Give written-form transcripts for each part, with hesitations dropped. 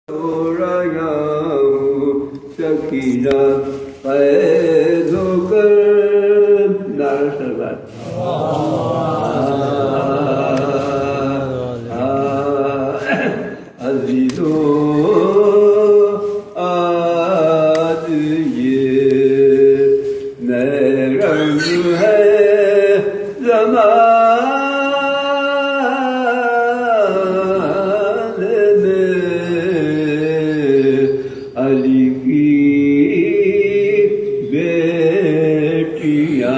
رہا ہوں سکینہ قید ہو کر نعرہ سربات عزیزوں آج یہ نئے رنگ ہے زمانے علی کی بیٹیاں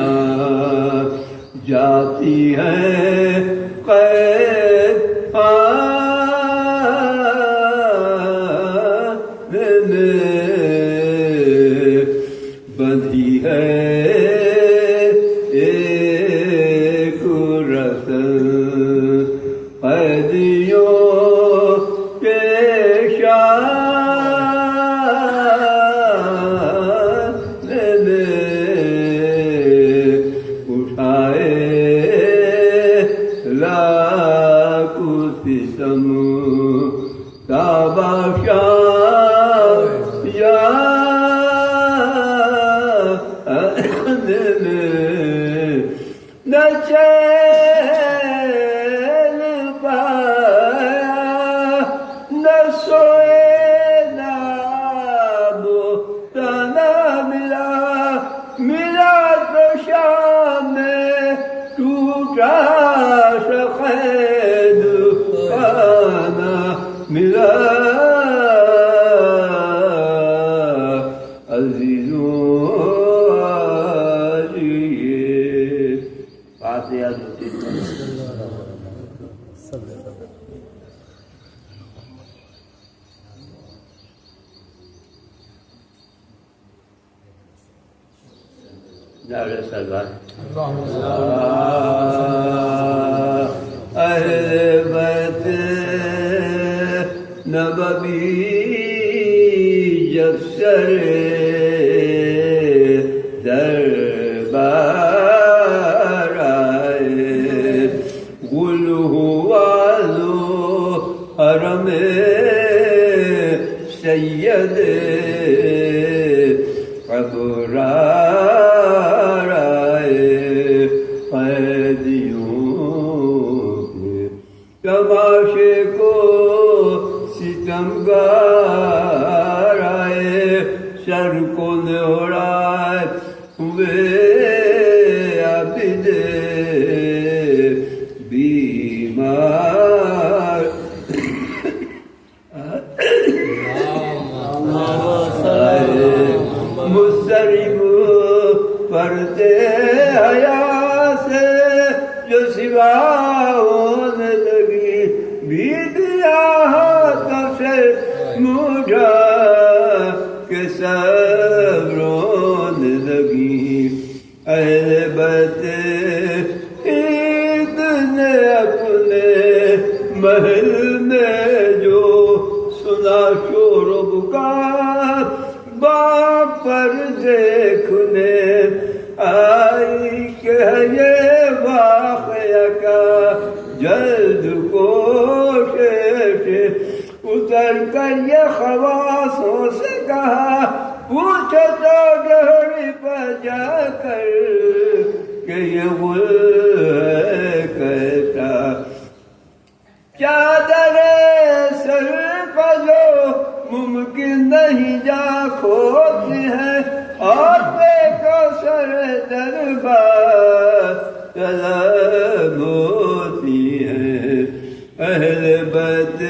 جاتی ہیں قید خانے میں بندھی ہے ایک رسم قیدیوں کے اہل بیت نبوی جب سر دربار آئے گل ہوا لو حرم سید ابرار تماشے کو ستمگار آئے سر کو نوڑائے ہوئے عابد بیمار مضطرب پردے حیا سے جو سوا ہونے لگی بھی دیا ہاتھوں سے مجھا کہ سب رونے لگی اہل بیت عید نے اپنے محل میں جو سنا شور و پکار باپ پر دیکھنے آئی کہ یہ واقعہ کا جلد کوشش اتر کر یہ خواصوں سے کہا پوچھو تو گہری پر جا کر کہ یہ غل ہے کہتا چادر سر پزو ممکن نہیں جا کھوتی ہے اور بے کو سر دربار طلب ہوتی ہے اہل بیت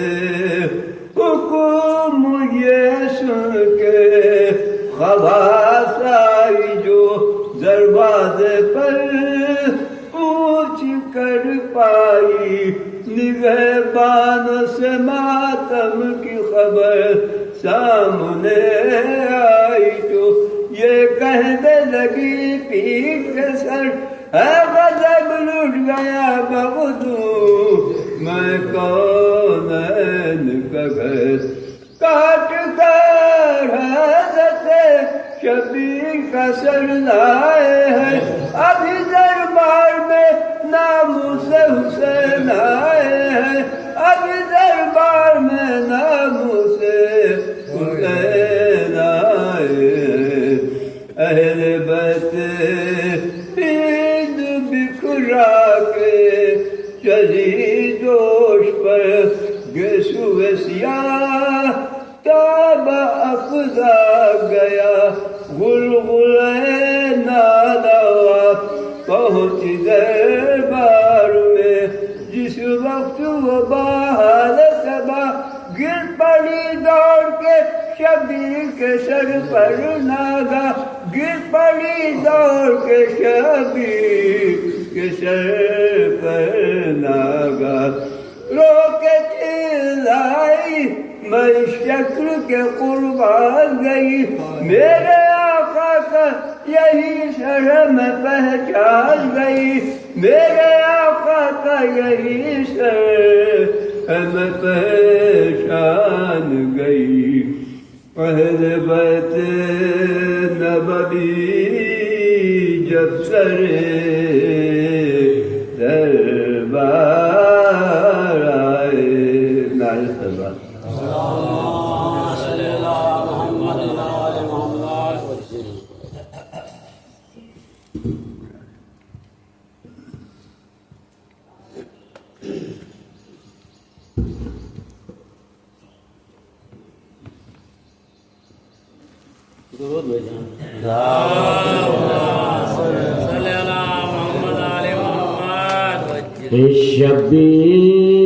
حکم یہ سن کے خواص آئی جو دروازے پر پوچھ کر پائی نگہبان سے ماتم کی خبر سامنے آئی تو یہ کہنے لگی پیٹ کے سر ہے غضب لٹ گیا بغدو میں کونین کا گھر کاٹ کر حضرت شبیر کا سر لائے ہیں ابھی دربار میں نام سے حسین آئے ہیں ابھی دربار میں نام سے تاب افزا گیا غلغلے نالا پہنچ دربار میں جس وقت وہ بحال صبا گر پڑی دوڑ کے شبیر کے سر پر ناگا گر پڑی دوڑ کے شبیر کے سر پر ناگا رو کے چلائی میں شکل کے قربان گئی میرے آقا کا یہی سر میں پہچان گئی میرے آقا کا یہی سر میں پہچان گئی اہل بیت نبوی جب سر دربار آئے نعرہ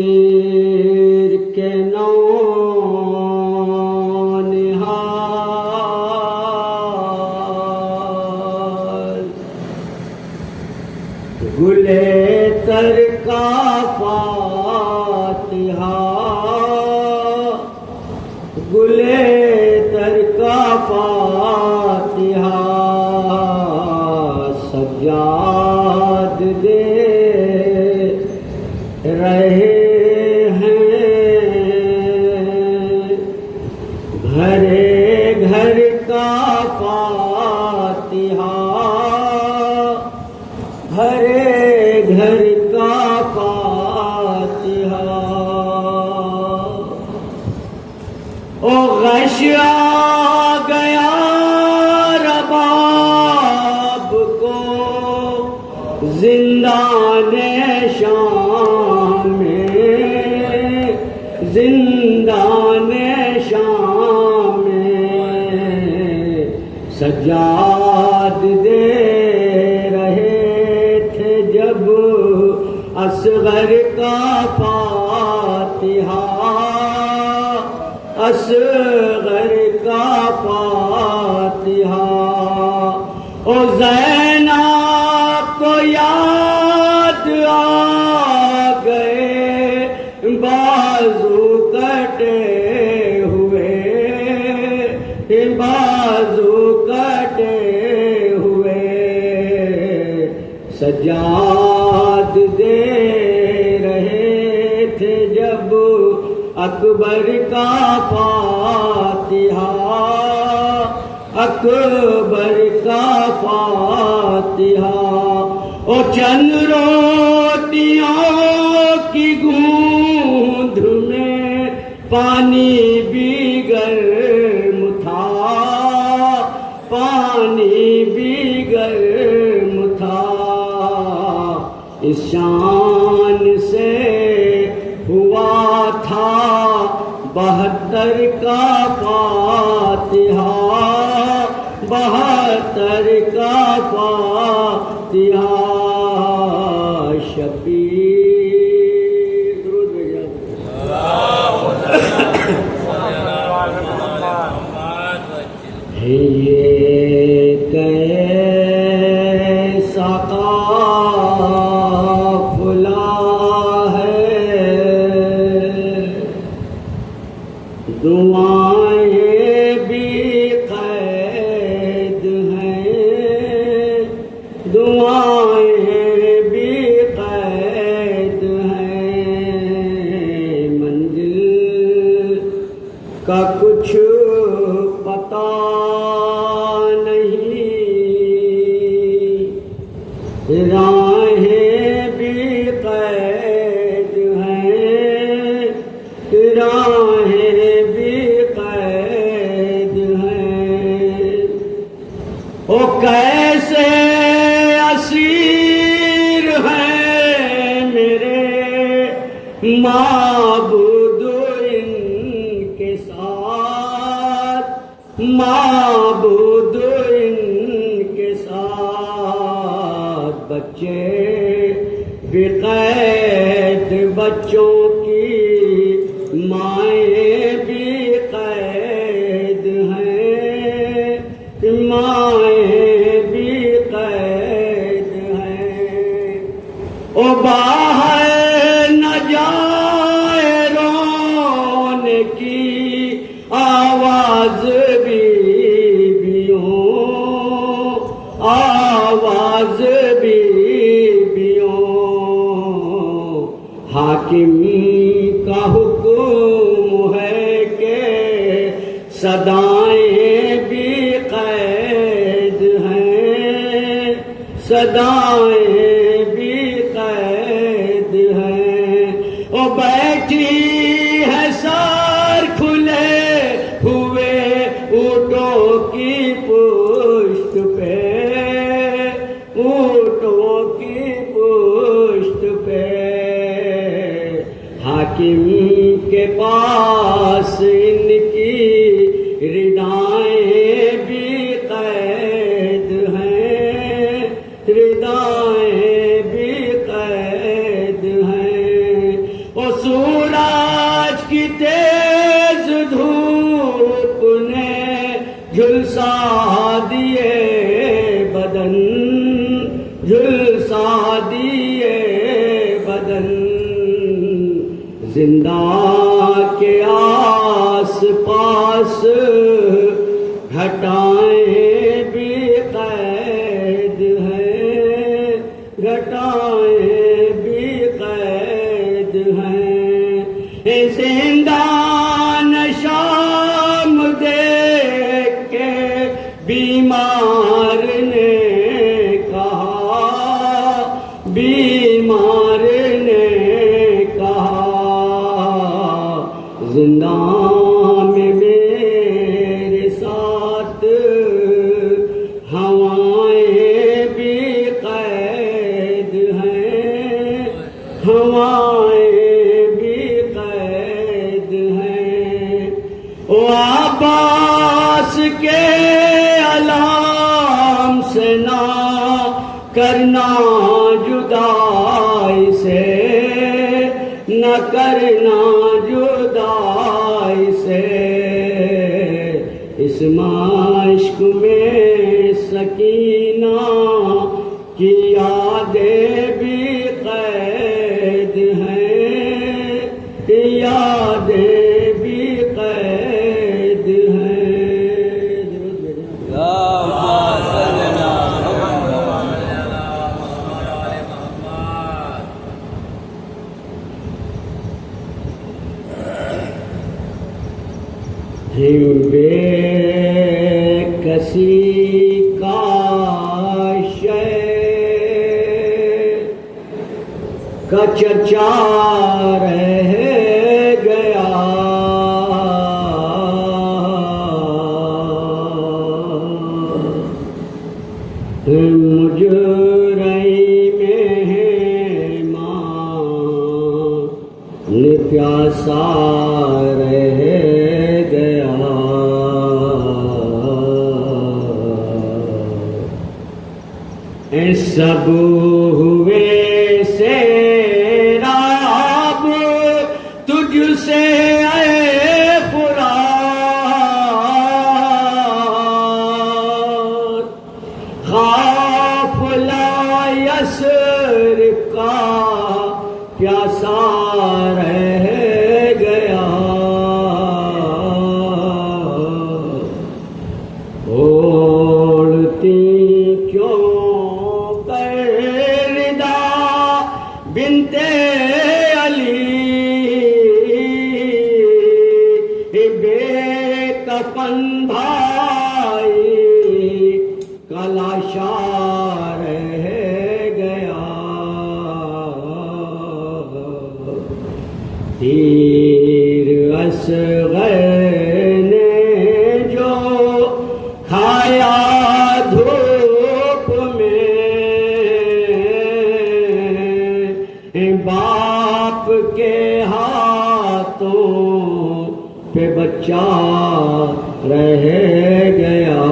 شبیر کے نونہال گلے تر کا فاتحہ گلے تر کا فاتحہ سجاد دے رہے ہیں گھرے گھر کا فاتحہ گھرے گھر کا فاتحہ او غش آ گیا رباب کو زندان شام میں زندان شام میں سجاد دے رہے تھے جب اصغر کا فاتحہ اصغر کا فاتحہ او زینب کو یاد آ گئے بازو کٹے ہوئے بازو کٹے ہوئے سجاد دے رہے تھے جب اکبر کا فاتحہ اکبر کا فاتحہ او چند روٹیوں کی گوندھ میں پانی بھی گرم تھا پانی بھی گرم تھا اس شان سے ہوا تھا 72 کا فاتحہ 72 کا فاتحہ شبیر درود بھیجا یہ کیسا دعائیں بھی قید ہیں دعائیں بھی قید ہیں منزل کا کچھ پتہ نہیں راہیں بھی قید ہیں راہیں او کیسے اسیر ہیں میرے معبود ان کے ساتھ معبود ان کے ساتھ بچے بھی قید بچوں کی مائیں بھی قید ہیں مائیں بھی قید ہیں او باہر نہ جائے رونے کی آواز آواز بیبیوں حاکم کا حکم ہے کہ صدائیں بھی قید ہیں صدائیں بھی قید ہیں وہ بیٹھی ہے سر کھلے ہوئے اونٹوں کی پشت پہ اونٹوں کی پشت پہ حاکم کے پاس ان کی ردائیں بھی قید ہیں ردائیں بھی قید ہیں وہ سورج کی تیز دھوپ نے جھلسا دیے بدن جھلسا دیے بدن زندہ کے آس پاس گھٹائیں بھی قید ہیں گھٹائیں بھی قید ہیں زندان شام دیکھ کے بیمار نے بیمار نے کہا زندان میں میرے ساتھ ہوائیں بھی قید ہیں ہوائیں بھی قید ہیں وہ عباس کے علام سے نہ کرنا جدائی سے نہ کرنا جدائی سے اس مشق میں سکینہ کی یادیں بھی قید ہیں یادیں بھی قید ہیں بے کسی کا شے کا چرچا رہ گیا مجرئی میں ماں پیاسا رہ گیا سب ہوئے سیراب تجھ سے اے فرات قافلہ یسر کا پیاسا رہ گیا اوڑتی کیوں بنت علی بے کفن بھائی کا لاشا رہ گیا تیر اصغر نے جو کھایا دھوپ میں باپ کے ہاتھوں پہ بچہ چرچا رہ گیا،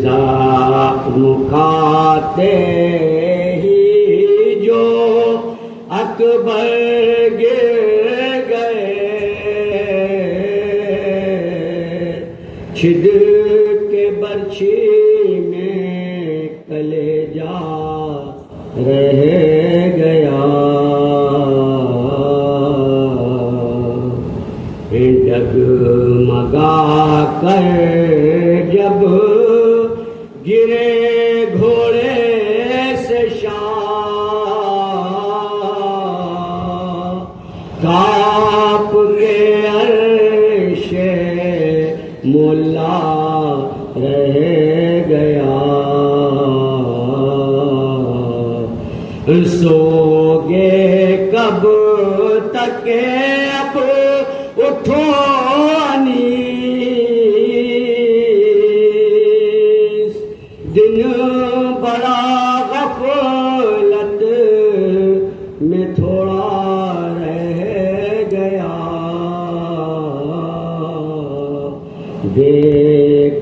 زخم کھاتے ہی جو اکبر گر گئے، چھد کے برچھی میں کلیجا رہ گیا، ڈگمگا کر جب گرے گھوڑے سے شاہ، کانپ کے عرش مولا رہ گیا، سو گے کب تک اب اٹھو انیس، دن بڑا غفلت میں تھوڑا رہ گیا، بے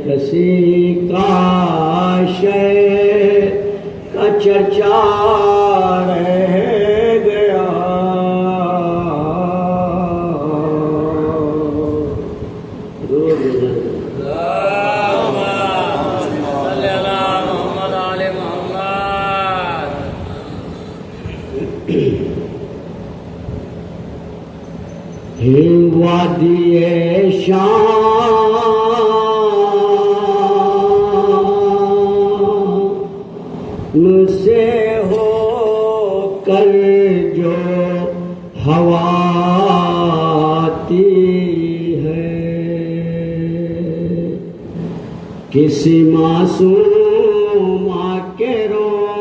کسی کا شے کا چرچا رہ گیا، وادی شام سے ہو کر جو ہوا آتی ہے، کسی معصوم کے رونے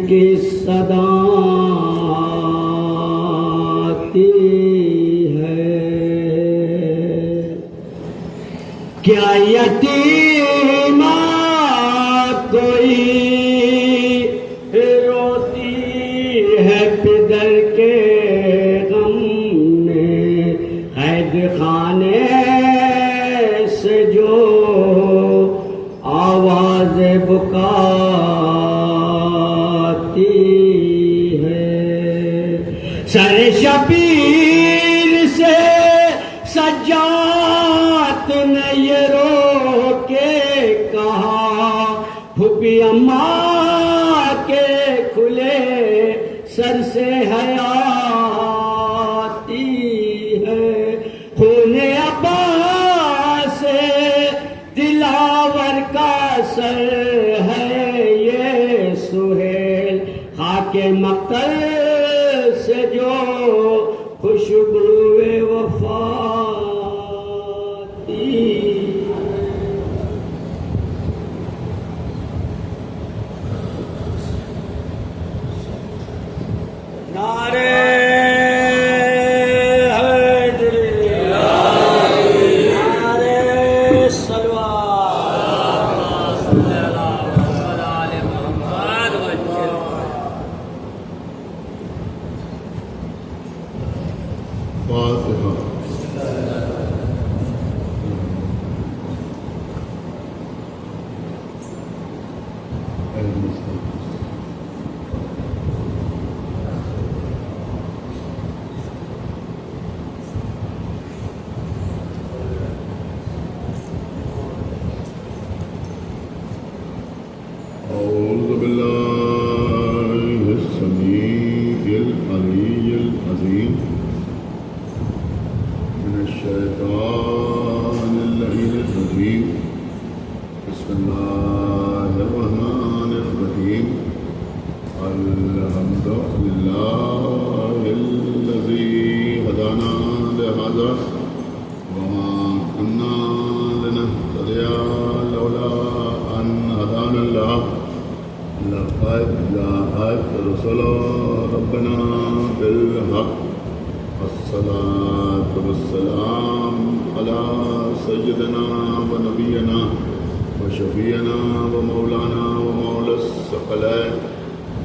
کی صدا کیا یتیم کوئی روتی ہے پدر کے غم میں، قید خانے سے جو آواز بکا آتی ہے، سر شبیر سے سجاد نے یہ رو کے کہا، پھوپھی اماں کے کھلے سر سے حیا آتی ہے، خون ابا سے دلاور کا سر ہے یہ سہیل، خاک مقتل سے جو خوشبو وفا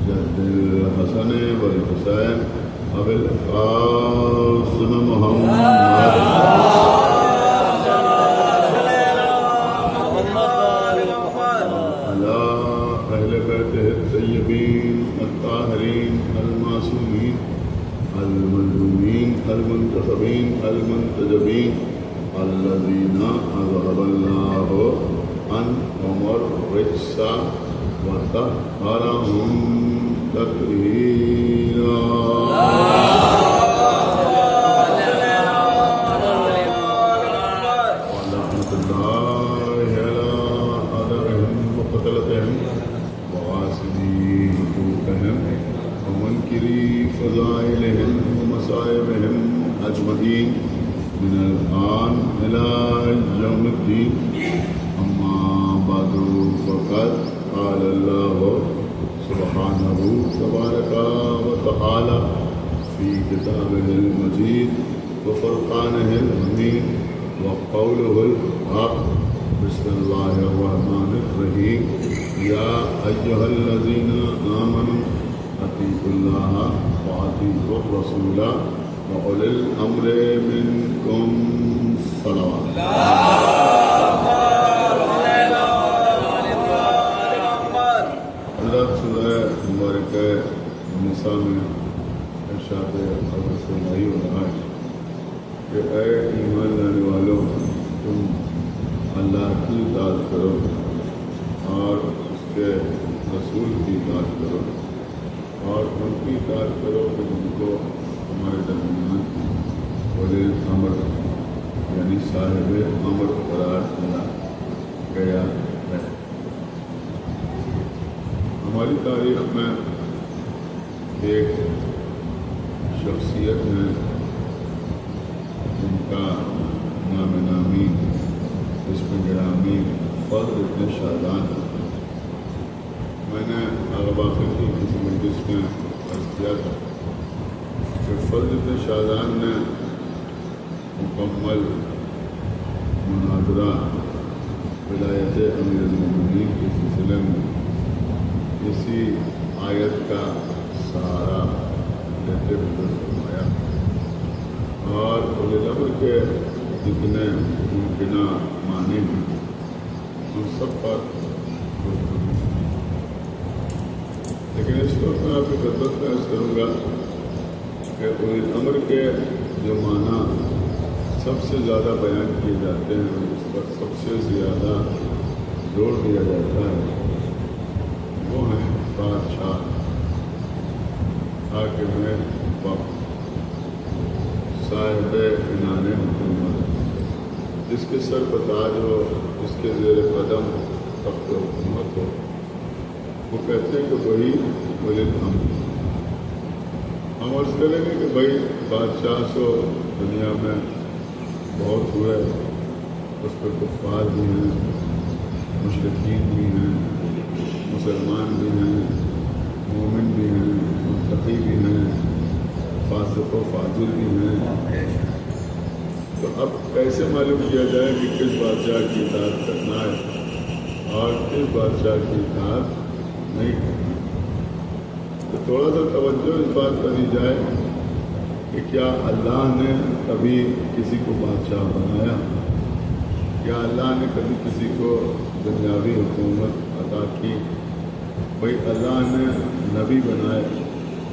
جد الحسن والحسین ابو القاسم محمد على أهل بيته الطيبين الطاهرين المعصومين المظلومين المنتخبين المنتجبين الذين أذهب الله عنهم الرجس وطهرهم تطهيرا. ولعنة الله على أعدائهم وقتلتهم وغاسلي حقوقهم ومنكري فضائلهم ومصائبهم أجمعين من الآن إلى يوم الدين. أما بعد فقد قال الله سبحانه تبارك وتعالى في كتابه المجيد وفرقانه الحميد وقوله الحق. بسم الله الرحمن الرحيم. يا أيها الذين آمنوا أطيعوا الله وأطيعوا الرسول وأولي الأمر منكم. صلوات. اللہ سورہ مبارکہ نساء میں ارشاد حضرت فرمائی ہو رہا ہے کہ اے ایمان لانے والوں، تم اللہ کی اطاعت کرو اور اس کے رسول کی اطاعت کرو اور ان کی اطاعت کرو کہ جن کو ہمارے درمیان ولی امر یعنی صاحب امر قرار دیا گیا ہے. ہماری تاریخ میں ایک شخصیت ہے جن کا نام نامی اسم گرامی فضل ابن شادان. میں نے آغاز کی کسی مجلس میں عرض کیا تھا کہ فضل ابن شادان نے مکمل مناظرہ ولایت امیر المومنین کے سلسلے میں اسی آیت کا سہارا لیتے ہوئے فرمایا اور اولي الامر کے جتنے ممکنہ معنی ہیں ان سب پر. لیکن اس وقت میں آپ کی خدمت میں عرض کروں گا کہ اولي الامر کے جو معنی سب سے زیادہ بیان کیے جاتے ہیں اور اس پر سب سے زیادہ زور دیا جاتا ہے وہ ہیں بادشاہ، حاکم وقت، صاحب عنان حکومت، جس کے سر پر تاج ہو، جس کے زیر قدم تخت حکومت ہو. وہ کہتے ہیں کہ وہی ولی الامر. ہم عرض کریں گے کہ بھائی بادشاہ سو دنیا میں بہت ہوئے، اس پر کفار بھی ہیں، مشرکین بھی ہیں، مسلمان بھی ہیں، مومن بھی ہیں، متقی بھی ہیں، فاسق و فاجر بھی ہیں. تو اب کیسے معلوم کیا جائے کہ کس بادشاہ کی اطاعت کرنا ہے اور کس بادشاہ کی اطاعت نہیں کرنا؟ تو تھوڑا سا توجہ اس بات پر دی جائے کہ کیا اللہ نے کبھی کسی کو بادشاہ بنایا؟ کیا اللہ نے کبھی کسی کو دنیاوی حکومت عطا کی؟ بھائی اللہ نے نبی بنائے،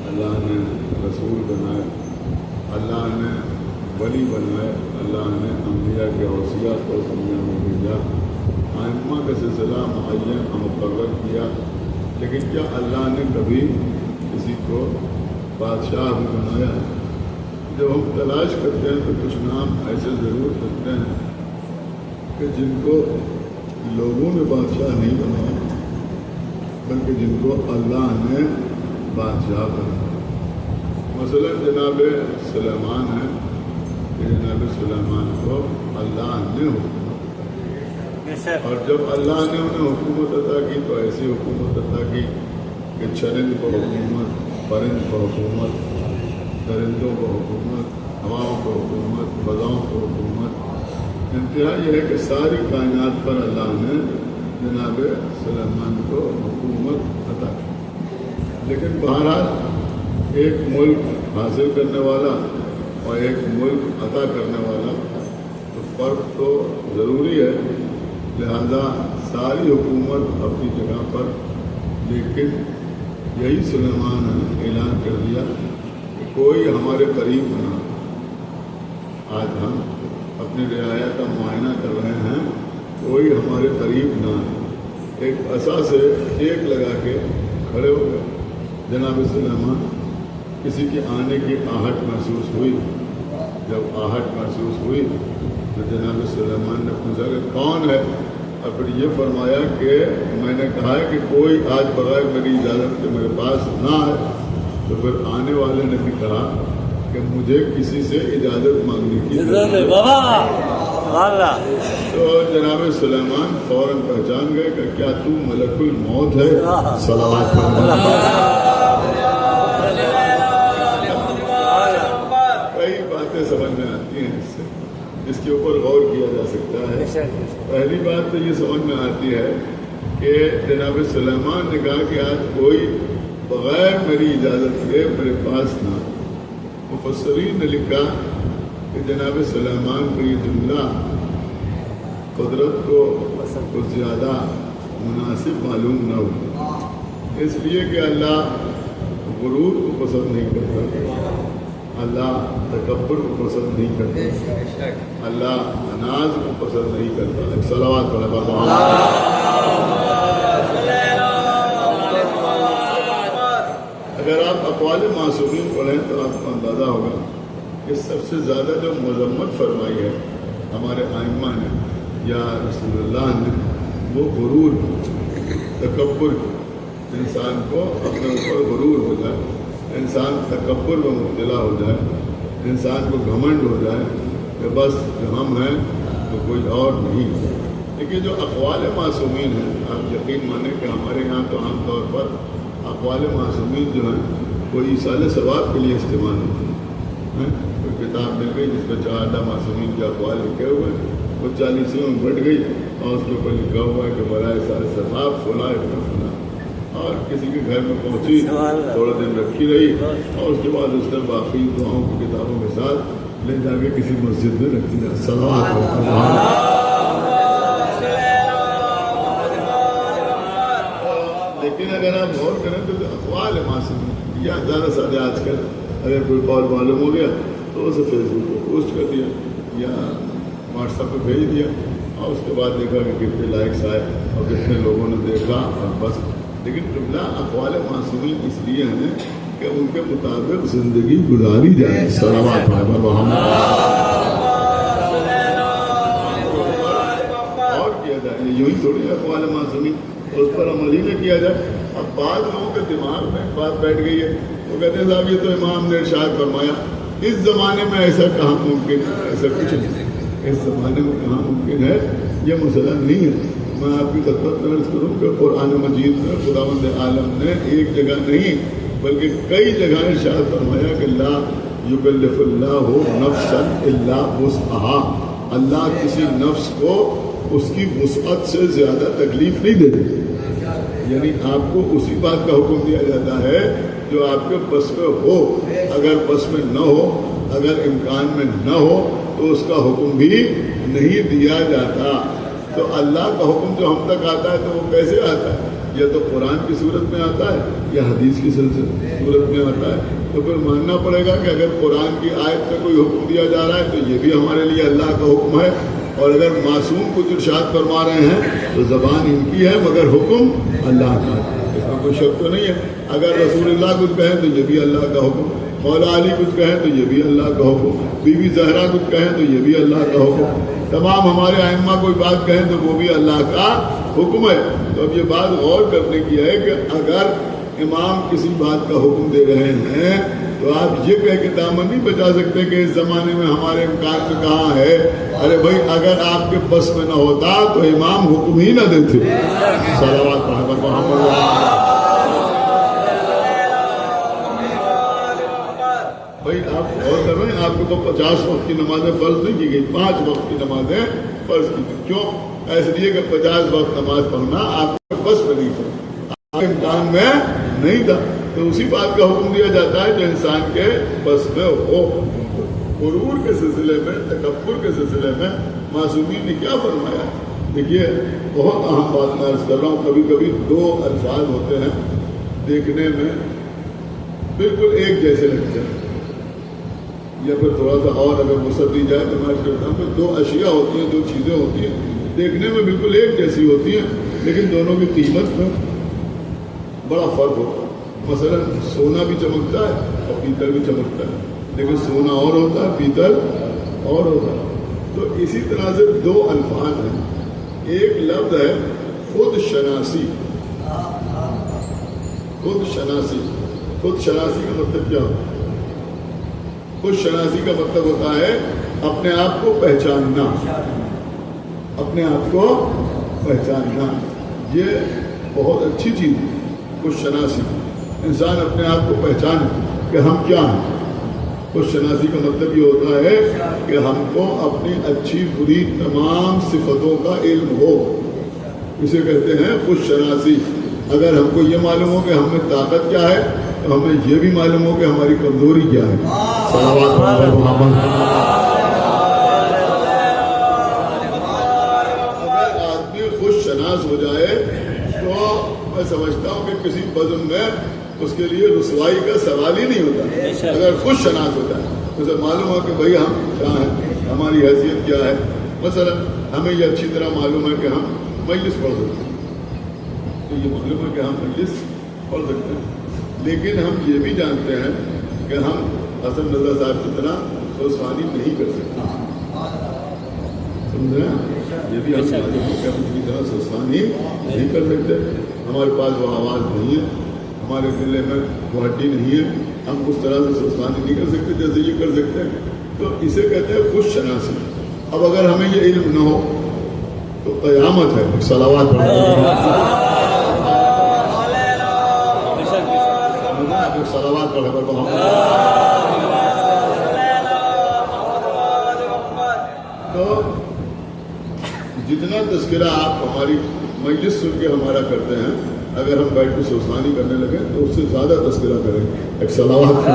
اللہ نے رسول بنائے، اللہ نے ولی بنائے، اللہ نے انبیاء کے اوصیاء کو دنیا میں بھیجا، ائمہ کا سلسلہ معین مقرر کیا. لیکن کیا اللہ نے کبھی کسی کو بادشاہ بھی بنایا؟ جب ہم تلاش کرتے ہیں تو کچھ نام ایسے ضرور ہوتے ہیں کہ جن کو لوگوں نے بادشاہ نہیں بنایا بلکہ جن کو اللہ نے بادشاہ بنایا. مثلا جناب سلیمان ہے کہ جناب سلیمان کو اللہ نے حکومت عطا کی، اور جب اللہ نے انہیں حکومت عطا کی تو ایسی حکومت عطا کی کہ چرند کو حکومت، پرند کو حکومت، درندوں کو حکومت، ہواؤں کو حکومت، فضاؤں کو حکومت. انتہا یہ ہے کہ ساری کائنات پر اللہ نے جناب سلیمان کو حکومت عطا کی. لیکن بہرحال ایک ملک حاصل کرنے والا اور ایک ملک عطا کرنے والا تو فرق تو ضروری ہے، لہذا ساری حکومت اپنی جگہ پر، لیکن یہی سلیمان نے اعلان کر دیا کہ کوئی ہمارے قریب نہ۔ آج ہم اپنی رعایا کا معائنہ کر رہے ہیں، کوئی ہمارے قریب نہ، ایک عصا سے ایک لگا کے کھڑے ہو گئے۔ جناب سلیمان کسی کے آنے کی آہٹ محسوس ہوئی، جب آہٹ محسوس ہوئی تو جناب سلیمان نے پوچھا کہ کون ہے، اور پھر یہ فرمایا کہ میں نے کہا ہے کہ کوئی آج بغیر میری اجازت کے میرے پاس نہ آئے۔ تو پھر آنے والے نے بھی کہا کہ مجھے کسی سے اجازت مانگنے کی ضرورت ہے۔ تو جناب سلیمان فوراً پہچان گئے کہ کیا تو ملک الموت ہے؟ صلوات کئی باتیں سمجھ میں آتی ہیں اس سے، جس کے اوپر غور کیا جا سکتا ہے۔ پہلی بات تو یہ سمجھ میں آتی ہے کہ جناب سلیمان نے کہا کہ آج کوئی بغیر میری اجازت کے میرے پاس نہ۔ مفسرین نے لکھا کہ جناب سلیمان کو یہ جملہ قدرت کو کچھ زیادہ مناسب معلوم نہ ہو، اس لیے کہ اللہ غرور کو پسند نہیں کرتا، اللہ تکبر کو پسند نہیں کرتا، اللہ اناز کو پسند نہیں کرتا۔ صلوات پڑھا۔ اگر آپ اقوال معصومین پڑھیں تو آپ کو اندازہ ہوگا کہ سب سے زیادہ جو مذمت فرمائی ہے ہمارے ائمہ نے یا رسول اللہ نے، وہ غرور، تکبر، انسان کو اپنے اوپر غرور ہو جائے، انسان تکبر میں مبتلا ہو جائے، انسان کو گھمنڈ ہو جائے کہ بس جو ہم ہیں تو کوئی اور نہیں۔ لیکن جو اقوال معصومین ہیں، آپ یقین مانیں کہ ہمارے یہاں تو عام طور پر اقوال معصومین جو ہیں وہ ایصال ثواب کے لیے استعمال ہوتے ہیں۔ کوئی کتاب مل گئی جس میں 4 معصومین کے اقوال لکھے ہوئے ہیں، وہ 40 میں بٹ گئی اور اس کے اوپر لکھا ہوا ہے کہ برائے ایصال ثواب فلاں فلاں، اور کسی کے گھر میں پہنچی، تھوڑا دن رکھی رہی اور اس کے بعد اس نے باقی دعاؤں کی کتابوں کے ساتھ لے جا کے کسی مسجد میں رکھ دیا۔ لیکن اگر آپ غور کریں تو اقوال معصومین یا زیادہ سے زیادہ آج کل اگر کوئی قول معلوم ہو گیا تو اسے فیس بک پہ پوسٹ کر دیا یا واٹس ایپ پہ بھیج دیا، اور اس کے بعد دیکھا کہ کتنے لائکس آئے اور کتنے لوگوں نے دیکھا، اور بس۔ لیکن جملہ اقوال معصومین اس لیے ہیں کہ ان کے مطابق زندگی گزاری جائے۔ صلوات اور کیا جائے، یوں ہی تھوڑی اقوال معصومین اس پر عمل ہی نہ کیا جائے۔ اب بعض لوگوں کے دماغ میں بات بیٹھ گئی ہے، وہ کہتے ہیں صاحب یہ تو امام نے ارشاد فرمایا، اس زمانے میں ایسا کہاں ممکن ہے؟ ایسا کچھ نہیں، اس زمانے میں کہاں ممکن ہے، یہ مسئلہ نہیں ہے۔ میں آپ کی خدمت میں عرض کروں کہ قرآن مجید میں خداوند عالم نے ایک جگہ نہیں بلکہ کئی جگہ ارشاد فرمایا کہ لا یکلف اللہ نفسا الا وسعها، اللہ کسی نفس کو اس کی وسعت سے زیادہ تکلیف نہیں دیتے، یعنی آپ کو اسی بات کا حکم دیا جاتا ہے جو آپ کے بس میں ہو، اگر بس میں نہ ہو، اگر امکان میں نہ ہو تو اس کا حکم بھی نہیں دیا جاتا۔ تو اللہ کا حکم جو ہم تک آتا ہے تو وہ کیسے آتا ہے؟ یا تو قرآن کی صورت میں آتا ہے یا حدیث کی صورت میں آتا ہے۔ تو پھر ماننا پڑے گا کہ اگر قرآن کی آیت میں کوئی حکم دیا جا رہا ہے تو یہ بھی ہمارے لیے اللہ کا حکم ہے، اور اگر معصوم کچھ ارشاد فرما رہے ہیں تو زبان ان کی ہے مگر حکم اللہ کا ہے، اس میں کوئی شک تو نہیں ہے۔ اگر رسول اللہ کچھ کہیں تو یہ بھی اللہ کا حکم، مولا علی کچھ کہیں تو یہ بھی اللہ کا حکم، بی بی زہرا کچھ کہیں تو یہ بھی اللہ کا حکم، تمام ہمارے ائمہ کوئی بات کہیں تو وہ بھی اللہ کا حکم ہے۔ تو اب یہ بات غور کرنے کی ہے کہ اگر امام کسی بات کا حکم دے رہے ہیں تو آپ یہ کہہ کے دامن نہیں بچا سکتے کہ اس زمانے میں ہمارے امکان میں کہاں ہے۔ ارے بھائی اگر آپ کے بس میں نہ ہوتا تو امام حکم ہی نہ دیتے۔ صلوات بھائی آپ غور کر رہے ہیں، آپ کو 50 وقت کی نمازیں فرض نہیں کی گئی، 5 وقت کی نمازیں فرض کی گئی۔ کیوں؟ اس لیے کہ 50 وقت نماز پڑھنا آپ کے بس میں نہیں تھا، آپ کے امکان میں نہیں تھا۔ تو اسی بات کا حکم دیا جاتا ہے جو انسان کے بس میں ہو. غرور کے سلسلے میں، تکبر کے سلسلے میں معصومین نے کیا فرمایا؟ دیکھیے بہت اہم بات میں عرض کر رہا ہوں. کبھی کبھی دو الفاظ ہوتے ہیں دیکھنے میں بالکل ایک جیسے لگتے ہیں، یا پھر تھوڑا سا اور اگر وسعت دی جائے تو میں کہتا ہوں کہ دو اشیاء ہوتی ہیں، دو چیزیں ہوتی ہیں دیکھنے میں بالکل ایک جیسی ہوتی ہیں لیکن دونوں کی قیمت میں بڑا فرق ہوتا ہے. مثلا سونا بھی چمکتا ہے اور پیتل بھی چمکتا ہے، لیکن سونا اور ہوتا ہے، پیتل اور ہوتا ہے. تو اسی طرح سے دو الفاظ ہیں. ایک لفظ ہے خود شناسی. خود شناسی، خود شناسی کا مطلب کیا ہوتا ہے؟ خود شناسی کا مطلب ہوتا ہے اپنے آپ کو پہچاننا. اپنے آپ کو پہچاننا یہ بہت اچھی چیز ہے. خود شناسی، انسان اپنے آپ کو پہچانے کہ ہم کیا ہیں. خود شناسی کا مطلب یہ ہوتا ہے کہ ہم کو اپنی اچھی بری تمام صفتوں کا علم ہو. اسے کہتے ہیں خود شناسی. اگر ہم کو یہ معلوم ہو کہ ہم میں طاقت کیا ہے تو ہمیں یہ بھی معلوم ہو کہ ہماری کمزوری کیا ہے. اگر آدمی خود شناس ہو جائے تو میں سمجھتا ہوں کہ کسی بزم میں اس کے لیے رسوائی کا سوال ہی نہیں ہوتا. اگر خود شناس ہوتا ہے تو اسے معلوم ہو کہ بھئی ہم کیا ہیں، ہماری حیثیت کیا ہے. مثلا ہمیں یہ اچھی طرح معلوم ہے کہ ہم مجلس پڑھ سکتے ہیں، تو یہ معلوم ہے کہ ہم مجلس پڑھ سکتے ہیں، لیکن ہم یہ بھی جانتے ہیں کہ ہم حسن رضا صاحب کی طرح سوسوانی نہیں کر سکتے. سمجھ رہے ہیں؟ یہ بھی ہم معلوم ہے کہ ہم اس کی طرح سوسوانی نہیں کر سکتے. ہمارے پاس وہ آواز نہیں ہے، ہمارے دل میں وہ ہڈی نہیں ہے، ہم اس طرح سے سوسوانی نہیں کر سکتے جیسے یہ کر سکتے ہیں. تو اسے کہتے ہیں خود شناسی. اب اگر ہمیں یہ علم نہ ہو تو قیامت ہے. صلوات صلوات پڑھ. تو جتنا تذکرہ آپ ہماری مجلس سن کے ہمارا کرتے ہیں، اگر ہم بیٹھ کے سوسوانی کرنے لگے تو اس سے زیادہ تذکرہ کریں. ایک صلوات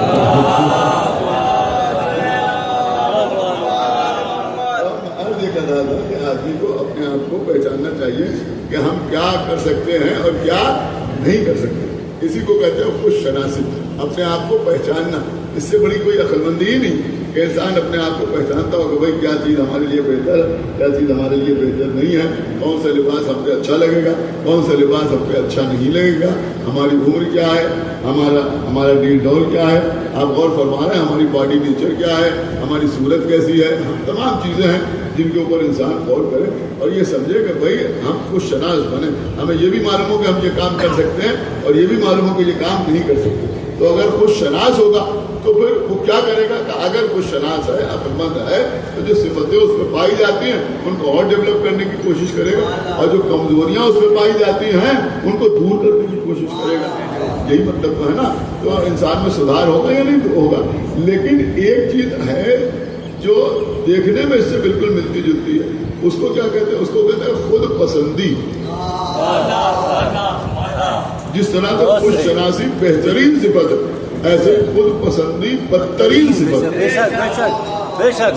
عرض یہ کر رہا تھا کہ آدمی کو اپنے آپ کو پہچاننا چاہیے کہ ہم کیا کر سکتے ہیں اور کیا نہیں کر سکتے. اسی کو کہتے ہیں خود شناسی. اپنے آپ کو پہچاننا، اس سے بڑی کوئی عقل مندی ہی نہیں کہ انسان اپنے آپ کو پہچانتا ہو کہ بھائی کیا چیز ہمارے لیے بہتر ہے، کیا چیز ہمارے لیے بہتر نہیں ہے، کون سا لباس ہم پہ اچھا لگے گا، کون سا لباس ہم پہ اچھا نہیں لگے گا، ہماری عمر کیا ہے، ہمارا ڈیل ڈول کیا ہے. آپ غور فرما رہے ہیں ہماری باڈی نیچر کیا ہے، ہماری صورت کیسی ہے. تمام چیزیں ہیں جن کے اوپر انسان غور کرے اور یہ سمجھے کہ بھائی ہم خود شناس بنے. ہمیں یہ بھی معلوم ہو کہ ہم یہ کام کر سکتے ہیں اور یہ بھی معلوم ہو کہ یہ کام نہیں کر سکتے. تو اگر خود شناس ہوگا تو پھر وہ کیا کرے گا کہ اگر خود شناس ہے، عقل مند ہے، تو جو صفتیں اس میں پائی جاتی ہیں ان کو اور ڈیولپ کرنے کی کوشش کرے گا، اور جو کمزوریاں اس میں پائی جاتی ہیں ان کو دور کرنے کی کوشش کرے گا. یہی مطلب تو ہے نا. تو انسان میں سدھار ہوگا یا نہیں ہوگا. لیکن ایک چیز ہے جو دیکھنے میں اس سے بالکل ملتی جلتی ہے، اس کو کیا کہتے ہیں؟ اس کو کہتے ہیں خود پسندی. جس طرح سے خود شناسی بہترین صفت ہے، ایسے خود پسندی بدترین صفت ہے.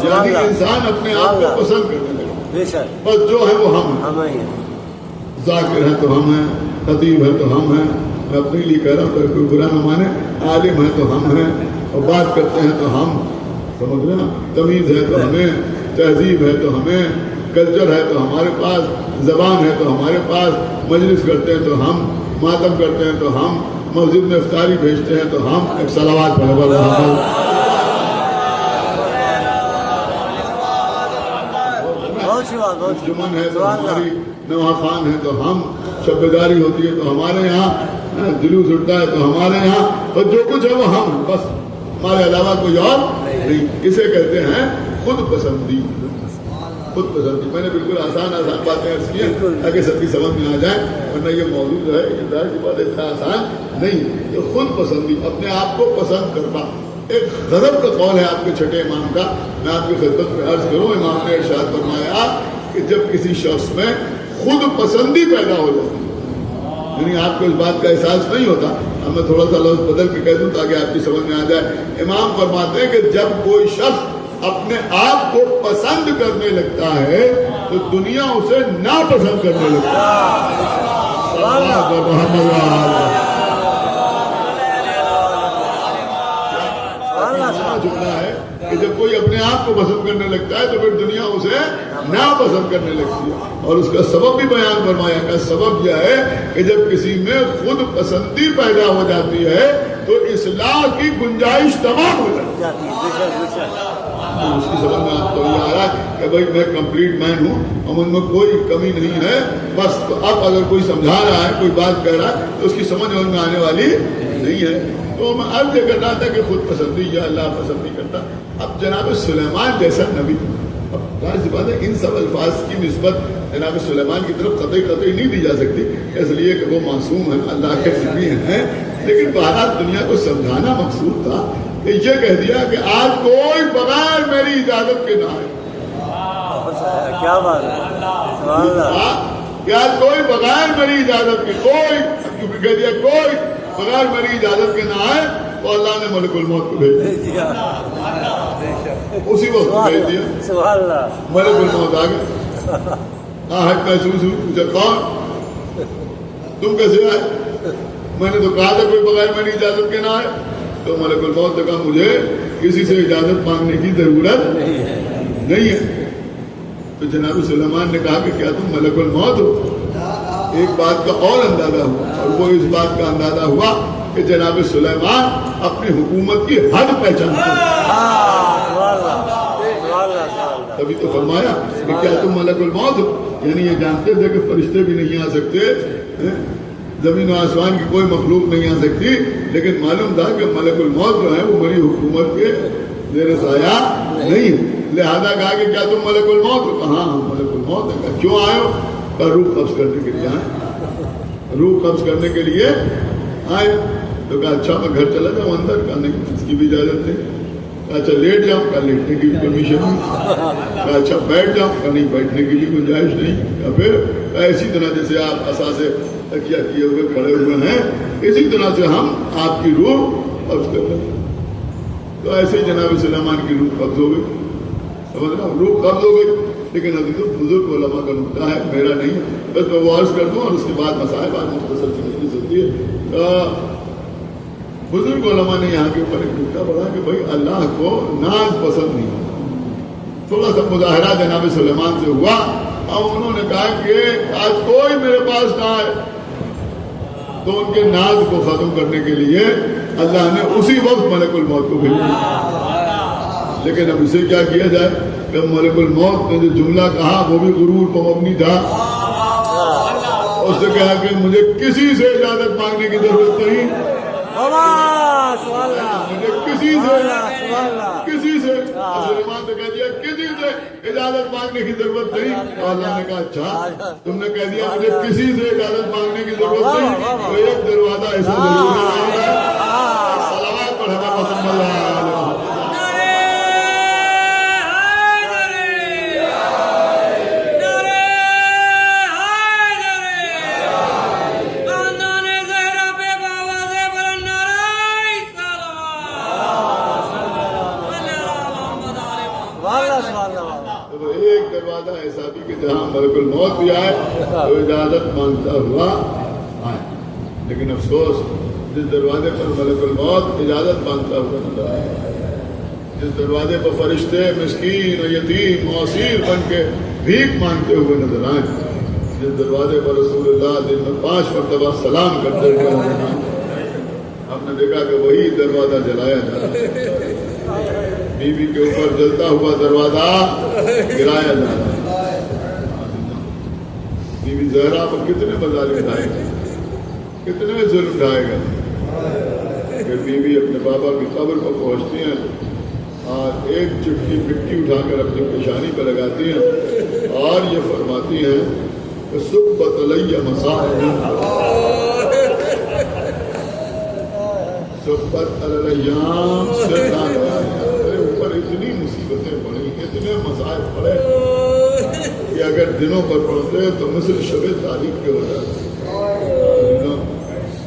یعنی انسان اپنے آپ کو پسند کرنے لگے. بس جو ہے وہ ہم ہیں. ذاکر ہے تو ہم ہیں، خطیب ہے تو ہم ہیں. میں اپنے لیے کہہ رہا ہوں کوئی برا نہ مانے. عالم ہے تو ہم ہیں اور بات کرتے ہیں تو ہم. سمجھ رہے ہیں؟ تمیز ہے تو ہمیں، تہذیب ہے تو ہمیں، کلچر ہے تو ہمارے پاس، زبان ہے تو ہمارے پاس، مجلس کرتے ہیں تو ہم، ماتم کرتے ہیں تو ہم، مسجد میں افطاری بھیجتے ہیں تو ہم. ایک صلوات پڑھو. جمن ہے تو ہماری، نواں خان ہے تو ہم، شبداری ہوتی ہے تو ہمارے یہاں، جلوس اٹھتا ہے تو ہمارے یہاں، اور جو کچھ ہے وہ ہم، بس ہمارے علاوہ کوئی اور نہیں. اسے کہتے ہیں خود پسندی. خود پسندی. میں نے بالکل آسان باتیں عرض کی ہیں تاکہ سب کی سمجھ میں آ جائیں، ورنہ یہ موضوع جو ہے یہ ظاہر سی بات اتنا آسان نہیں. یہ خود پسندی، اپنے آپ کو پسند کرنا. ایک غضب کا قول ہے آپ کے چھٹے امام کا، میں آپ کی خدمت میں عرض کروں. امام نے ارشاد فرمایا کہ جب کسی شخص میں خود پسندی پیدا ہو جاتی، یعنی آپ کو اس بات کا احساس نہیں ہوتا اب میں تھوڑا سا لفظ بدل کے کہہ دوں تاکہ آپ کی سمجھ میں آ جائے. امام فرماتے ہیں کہ جب کوئی شخص اپنے آپ کو پسند کرنے لگتا ہے تو دنیا اسے ناپسند کرنے لگتا ہے. جملہ ہے کہ جب کوئی اپنے آپ کو پسند کرنے لگتا ہے تو پھر دنیا اسے ناپسند کرنے لگتی ہے. اور اس کا سبب بھی بیان فرمایا کہ سبب یہ ہے کہ جب کسی میں خود پسندی پیدا ہو جاتی ہے تو اصلاح کی گنجائش تمام ہو جاتی ہے. اس کی سمجھ میں آپ کو یہ آ رہا ہے کہ بھائی میں کمپلیٹ مین ہوں اور ان میں کوئی کمی نہیں ہے بس. تو اب اگر کوئی سمجھا رہا ہے کوئی بات کہہ رہا ہے تو اس کی سمجھ میں آنے والی نہیں ہے. تو میں عرض یہ کر رہا تھا کہ خود پسندی یا اللہ پسند نہیں کرتا. اب جناب سلیمان جیسا نبی, اب ظاہر سی بات ہے ان سب الفاظ کی نسبت جناب سلیمان کی طرف قطعی نہیں دی جا سکتی اس لیے کہ وہ معصوم ہیں, اللہ کے نبی ہیں. لیکن بہرحال دنیا کو سمجھانا مقصود تھا کہ یہ کہہ دیا کہ آج کوئی بغیر میری اجازت کے نہ آئے. کیا بات ہے, کہ آج کوئی بغیر میری اجازت کے کوئی کہہ دیا کوئی بغیر میری اجازت کے نہ آئے تو اللہ نے ملک الموت کو بھیج دیا. اسی وقت بھیج دیا, ملک الموت آ گیا. آہٹ محسوس ہوئی, پوچھا کون تم کیسے آئے؟ میں نے تو کہا تھا کوئی بغیر میری اجازت کے نہ آئے. تو ملک الموت نے کہا مجھے کسی سے اجازت مانگنے کی ضرورت نہیں ہے. تو جناب سلیمان نے کہا کہ کیا تم ملک الموت ہو؟ ایک بات کا اور اندازہ ہوا, اور وہ اس بات کا اندازہ ہوا کہ جناب سلیمان اپنی حکومت کی حد پہچانتے ہیں. تبھی تو فرمایا کہ کیا تم ملک الموت ہو, یعنی یہ جانتے تھے کہ فرشتے بھی نہیں آ سکتے, زمین و آسمان کی کوئی مخلوق نہیں آ سکتی, لیکن معلوم تھا کہ ملک الموت جو ہے وہ میری حکومت کے زیر سایہ نہیں ہے. لہذا کہا کہ کیا تم ملک الموت ہو؟ ہاں ملک الموت ہے. کیوں آئے ہو؟ روح قبض کرنے کے لیے آئے. روح قبض کرنے کے لیے آئے. تو کہا اچھا میں گھر چلا جاؤں اندر؟ کہا نہیں, اس کی بھی اجازت نہیں. کہا اچھا لیٹ جاؤں؟ کہا لیٹنے کی بھی پرمیشن نہیں. کہا اچھا بیٹھ جاؤں؟ کہا نہیں, بیٹھنے کی بھی گنجائش نہیں. کہا پھر اسی طرح جیسے آپ اثاثے تکیہ کیے ہوئے کھڑے ہوئے ہیں اسی طرح سے ہم آپ کی روح قبض کر لیں. تو ایسے ہی جناب سلیمان کی روح قبض ہو گئی. سمجھ رہا ہوں, روح قبض ہو گئی. لیکن ابھی تو بزرگ علماء کا نقطہ ہے, میرا نہیں ہے. بس میں وہ عرض کر دوں اور اس کے بعد مسائل بات مختصر سمجھنی ہوتی ہے. بزرگ علماء نے یہاں کے اوپر ایک نقطہ پڑھا کہ بھائی اللہ کو ناز پسند نہیں ہے. تھوڑا سا مظاہرہ جناب سلیمان سے ہوا اور انہوں نے کہا کہ آج کوئی میرے پاس نہ آئے. تو ان کے ناز کو ختم کرنے کے لیے اللہ نے اسی وقت ملک الموت کو بھیجا. لیکن اب اسے کیا کیا جائے کہ ملک الموت نے جو جملہ کہا وہ بھی غرور پر مبنی تھا. اس نے کہا کہ مجھے کسی سے اجازت مانگنے کی ضرورت نہیں, مجھے کسی سے سلیمان نے کہہ دیا کسی سے اجازت مانگنے کی ضرورت نہیں. تو اللہ نے کہا اچھا تم نے کہہ دیا مجھے کسی سے اجازت مانگنے کی ضرورت نہیں, تو ایک دروازہ ایسا ضرور ہے. صلوات پر ہمیں پسند اللہ علیہ. ایک دروازہ ایسا بھی کہ جہاں ملک الموت بھی آئے تو اجازت مانگتا ہوا آئے. لیکن افسوس جس دروازے پر ملک الموت اجازت مانگتا ہوا نظر آئے, جس دروازے پر فرشتے مسکین و یتیم معصیر بن کے بھیک مانگتے ہوئے نظر آئے, جس دروازے پر رسول اللہ دن میں 5 مرتبہ سلام کرتے ہوئے نظر آئے, ہم نے دیکھا کہ وہی دروازہ جلایا جا رہا ہے. بیوی کے اوپر جلتا ہوا دروازہ گرایا جا رہا ہے. بیوی زہرا پر کتنے مظالم اٹھائے گا, کتنے ظلم اٹھائے گا. کہ بیوی اپنے بابا کی قبر پر پہنچتی ہیں اور ایک چٹکی مٹی اٹھا کر اپنی پیشانی پر لگاتی ہیں اور یہ فرماتی ہیں کہ صبت علیہ مصائب, صبت علیہم سے اوپر اتنی مصیبتیں پڑیں, اتنے مسائل پڑے کہ اگر دنوں پر پڑھتے تو مثل شب تاریخ کے ہو جاتے.